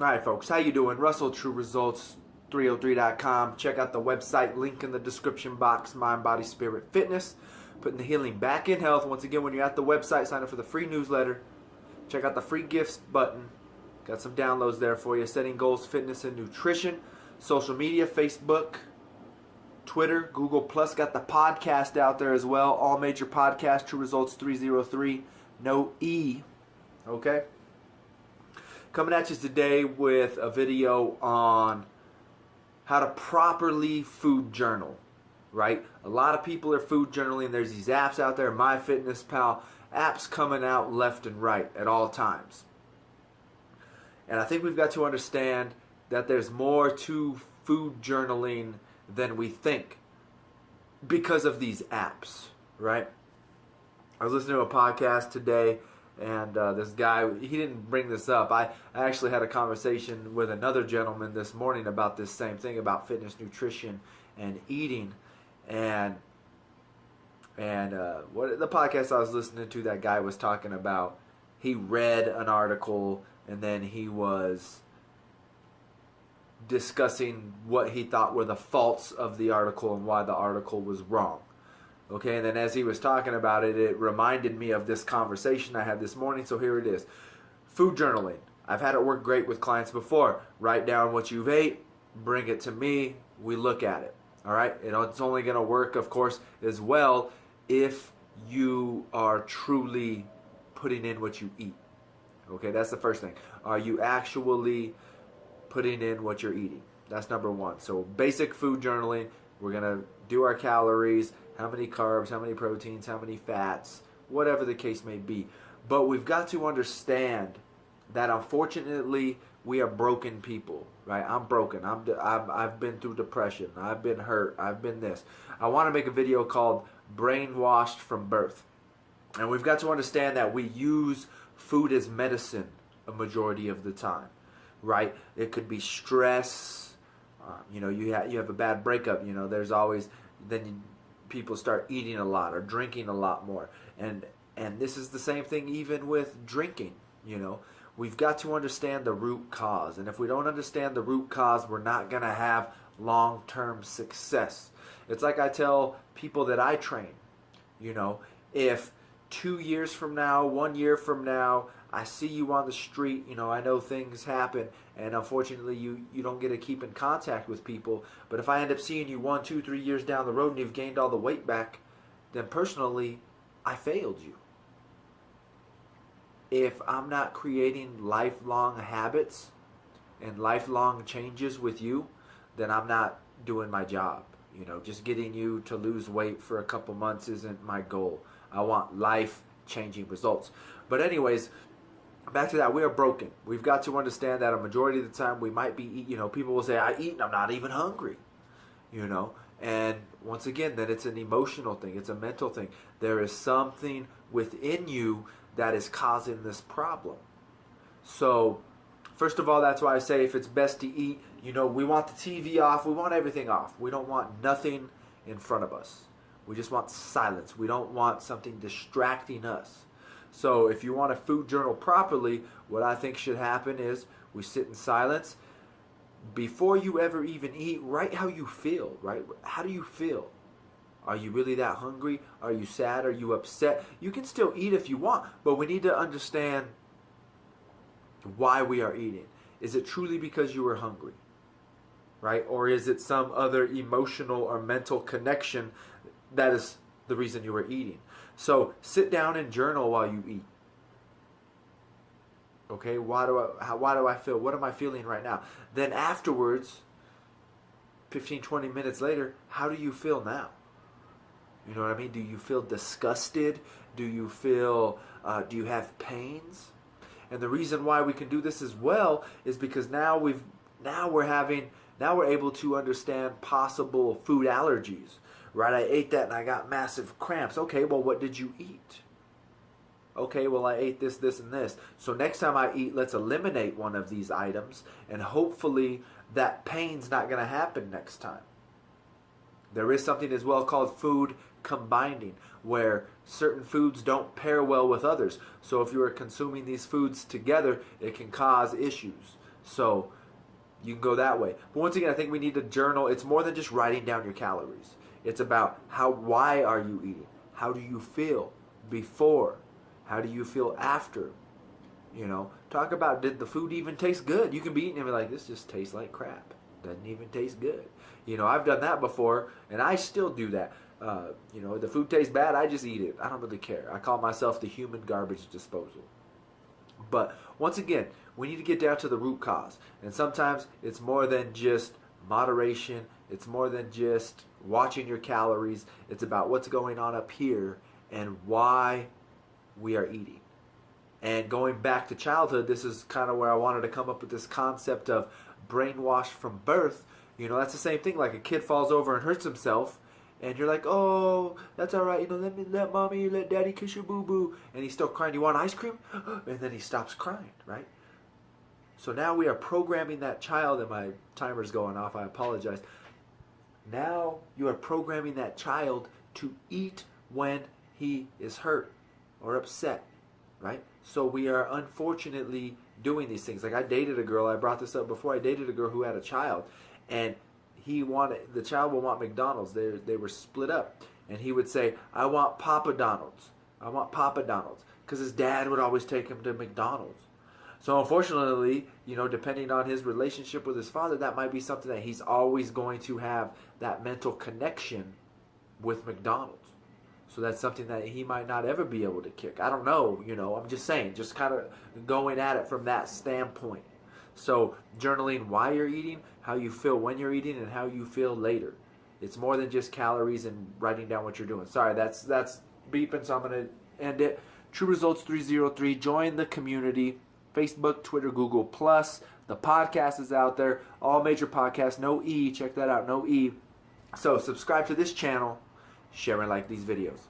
All right, folks, how you doing? Russell, True Results 303.com. Check out the website, link in the description box, Mind, Body, Spirit, Fitness. Putting the healing back in health. Once again, when you're at the website, sign up for the free newsletter. Check out the free gifts button. Got some downloads there for you. Setting goals, fitness, and nutrition. Social media, Facebook, Twitter, Google+. Got the podcast out there as well. All major podcasts, True Results 303. No E. Okay? Coming at you today with a video on how to properly food journal, right? A lot of people are food journaling. There's these apps out there, MyFitnessPal, apps coming out left and right at all times. And I think we've got to understand that there's more to food journaling than we think because of these apps, right? I was listening to a podcast today, and this guy, he didn't bring this up. I actually had a conversation with another gentleman this morning about this same thing, about fitness, nutrition, and eating. And what the podcast I was listening to, that guy was talking about, he read an article, and then he was discussing what he thought were the faults of the article and why the article was wrong. Okay, and then as he was talking about it, it reminded me of this conversation I had this morning, so here it is. Food journaling. I've had it work great with clients before. Write down what you've ate, bring it to me, we look at it. All right, it's only going to work, of course, as well if you are truly putting in what you eat. Okay, that's the first thing. Are you actually putting in what you're eating? That's number one. So basic food journaling, we're going to do our calories, how many carbs, how many proteins, how many fats, whatever the case may be. But we've got to understand that unfortunately we are broken people, right? I'm broken. I've been through depression. I've been hurt. I've been this. I want to make a video called Brainwashed from Birth. And we've got to understand that we use food as medicine a majority of the time, right? It could be stress. You have a bad breakup. There's always, people start eating a lot or drinking a lot more. And this is the same thing even with drinking. We've got to understand the root cause. And if we don't understand the root cause, we're not going to have long-term success. It's like I tell people that I train, if 2 years from now, 1 year from now, I see you on the street, I know things happen, and unfortunately you don't get to keep in contact with people, but if I end up seeing you 1, 2, 3 years down the road and you've gained all the weight back, then personally, I failed you. If I'm not creating lifelong habits and lifelong changes with you, then I'm not doing my job. Just getting you to lose weight for a couple months isn't my goal. I want life-changing results. But anyways, back to that, we are broken. We've got to understand that a majority of the time we might be, people will say, I eat and I'm not even hungry, And once again, then it's an emotional thing. It's a mental thing. There is something within you that is causing this problem. So, first of all, that's why I say if it's best to eat, we want the TV off. We want everything off. We don't want nothing in front of us. We just want silence. We don't want something distracting us. So if you want to food journal properly, what I think should happen is we sit in silence. Before you ever even eat, write how you feel, right? How do you feel? Are you really that hungry? Are you sad? Are you upset? You can still eat if you want, but we need to understand why we are eating. Is it truly because you were hungry? Right? Or is it some other emotional or mental connection that is the reason you were eating? So sit down and journal while you eat. Okay, why do I feel? What am I feeling right now? Then afterwards, 15, 20 minutes later, how do you feel now? You know what I mean? Do you feel disgusted? Do you feel, do you have pains? And the reason why we can do this as well is because now we're able to understand possible food allergies. Right, I ate that and I got massive cramps. Okay, well, what did you eat? Okay, well, I ate this, this, and this. So next time I eat, let's eliminate one of these items, and hopefully that pain's not going to happen next time. There is something as well called food combining, where certain foods don't pair well with others. So if you are consuming these foods together, it can cause issues. So you can go that way. But once again, I think we need to journal. It's more than just writing down your calories. It's about why are you eating? How do you feel before? How do you feel after? You know, talk about, did the food even taste good? You can be eating and be like, this just tastes like crap. Doesn't even taste good. You know, I've done that before, and I still do that. You know, the food tastes bad, I just eat it. I don't really care. I call myself the human garbage disposal. But once again, we need to get down to the root cause. And sometimes it's more than just moderation. It's more than just watching your calories. It's about what's going on up here and why we are eating. And going back to childhood, this is kind of where I wanted to come up with this concept of brainwashed from birth. You know, that's the same thing. Like a kid falls over and hurts himself, and you're like, oh, that's all right. You know, let mommy, let daddy kiss your boo-boo. And he's still crying. You want ice cream? And then he stops crying, right? So now we are programming that child, and my timer's going off. I apologize. Now you are programming that child to eat when he is hurt or upset, right? So we are unfortunately doing these things. Like I dated a girl, I brought this up before, I dated a girl who had a child, and the child would want McDonald's. They were split up, and he would say, I want Papa Donald's. I want Papa Donald's, because his dad would always take him to McDonald's. So unfortunately, you know, depending on his relationship with his father, that might be something that he's always going to have that mental connection with McDonald's. So that's something that he might not ever be able to kick. I don't know, you know, I'm just saying, just kind of going at it from that standpoint. So journaling why you're eating, how you feel when you're eating, and how you feel later. It's more than just calories and writing down what you're doing. Sorry, that's beeping, so I'm going to end it. True Results 303, join the community. Facebook, Twitter, Google+. The podcast is out there. All major podcasts, no E. Check that out, no E. So subscribe to this channel. Share and like these videos.